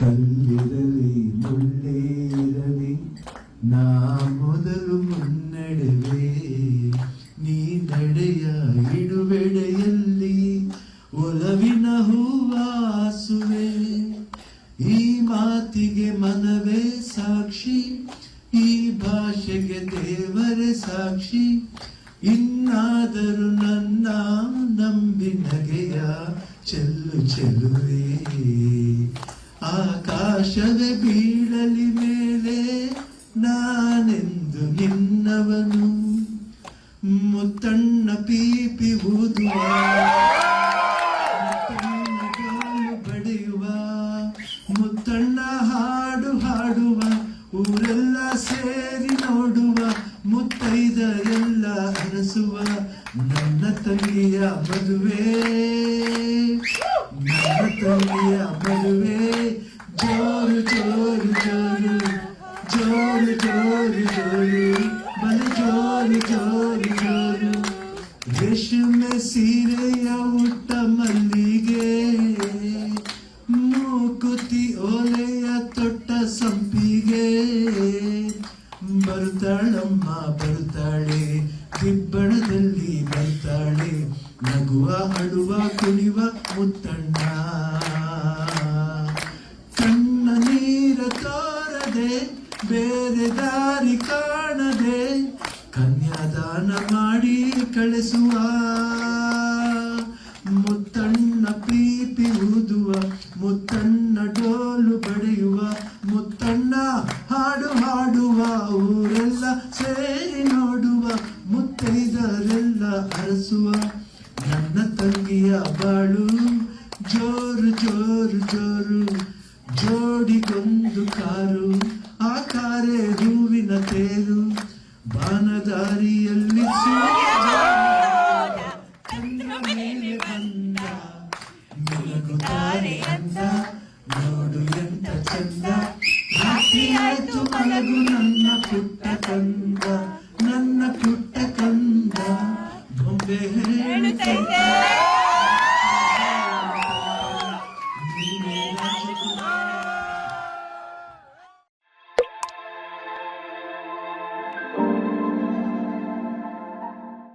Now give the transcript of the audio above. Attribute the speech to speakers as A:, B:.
A: ಕಲ್ಲಿರಲಿ ಮುಳ್ಳೇ ಇರಲಿ ನಾ ಮೊದಲು ಮುನ್ನಡೆವೆ ನೀ ನಡೆಯ ಇಡುವೆಡೆಯಲ್ಲಿ ಒಲವಿನ ಹೂವಾಸುವೆ ಈ ಮಾತಿಗೆ ಮನವೇ ಸಾಕ್ಷಿ ಈ ಭಾಷೆಗೆ ದೇವರೇ ಸಾಕ್ಷಿ ಇನ್ನಾದರೂ ನನ್ನ ನಂಬಿ ನಗೆಯ ಚೆಲ್ಲು ಚೆಲುವೆ ಆಕಾಶವೇ ಬೀಳಲಿ ಮೇಲೆ ನಾನೆಂದು ನಿನ್ನವನು ಮುತ್ತಣ್ಣ ಪೀಪಿ ಊದುವ ಮುತ್ತಣ್ಣ ಗಾಲು ಬಡಿಯುವ ಮುತ್ತಣ್ಣ ಹಾಡು ಹಾಡುವ ಊರೆಲ್ಲ ಸೇರಿ ನೋಡುವ ಮುತ್ತೈದ ಎಲ್ಲ ಅರಸುವ ನನ್ನ ತಂಗಿಯ ಮದುವೆ ನನ್ನ ತಂಗಿಯ ಮದುವೆ ಜೋರು ಜೋರು ಜೋರು ಜೋರು ಜೋರು ಜೋರು ಬಲು ಜೋರು ಜೋರು ಜೋರು ರೇಷ್ಮೆ ಸೀರೆಯ ಉಟ್ಟ ಮಲ್ಲಿಗೆ ಮೂಕುತಿ ಓಲೆಯ ತೊಟ್ಟ ಸಂಪಿಗೆ ಬರುತ್ತಾಳಮ್ಮ ಬರುತ್ತಾಳೆ ದಿಬ್ಬಣದಲ್ಲಿ ಬರ್ತಾಳೆ ನಗುವ ಅಳುವ ಕುಣಿವ ಮುತ್ತಣ್ಣ ಕಣ್ಣ ನೀರ ತೋರದೆ ಬೇರೆ ದಾರಿ ಕಾಣದೆ ಕನ್ಯಾದಾನ ಮಾಡಿ ಕಳಿಸುವ ಮುತ್ತಣ್ಣ ಪ್ರೀತಿ ಊದುವ ಮುತ್ತಣ್ಣ ಡೋಲು ಬಡಿಯುವ ಮುತ್ತಣ್ಣ ಹಾಡು ಹಾಡುವ ಊರೆಲ್ಲ ಸೇರಿ ನೋಡುವ ಮುತ್ತೈದರೆಲ್ಲ ಅರಸುವ ನನ್ನ ತಂಗಿಯ ಬಾಳು ಜೋರು ಜೋರು ಜೋರು ಜೋಡಿಗೊಂದು ಕಾರು ಆ ಕಾರೇ ಹೂವಿನ ತೇರು ಬಾನದಾರಿಯಲ್ಲಿ ಚಂದ್ರ ಮೇಲೆ ಬಂದ ಮಿಲಗುತ್ತಾರೆ ಅಂದ ನೋಡು ಎಂತ ಚಂದ ರಾತ್ರಿ ಆಯ್ತು ಮಲಗು ನನ್ನ ಪುಟ್ಟ ಕಂದ